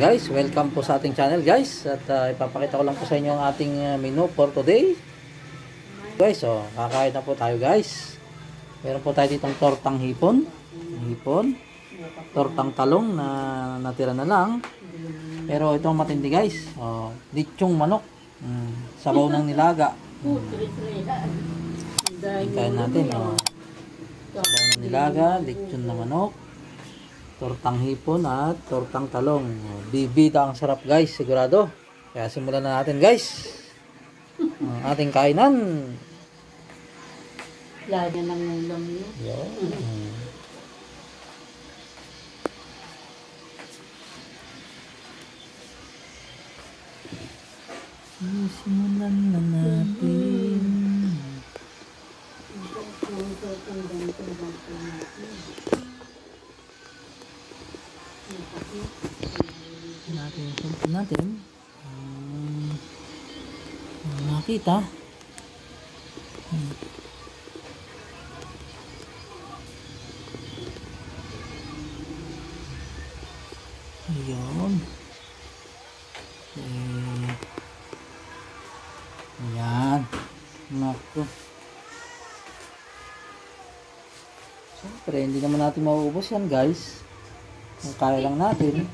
Guys, welcome po sa ating channel guys. At ipapakita ko lang po sa inyo ang ating menu for today. Guys, kakain na po tayo guys. Meron po tayo ditong tortang hipon. Tortang talong na natira na lang. Pero ito ang matindi guys. Lechong manok. Sabaw ng nilaga. Kain natin. Sabaw ng nilaga, lechon na manok, tortang hipon at tortang talong. Bibida ang sarap guys, sigurado. Kaya simulan na natin guys ang ating kainan. Lagyan ng ulam niyo. Simulan na natin. Natin nakita ayun ayan naku, siyempre hindi naman natin mauubos yan guys, kaya lang natin.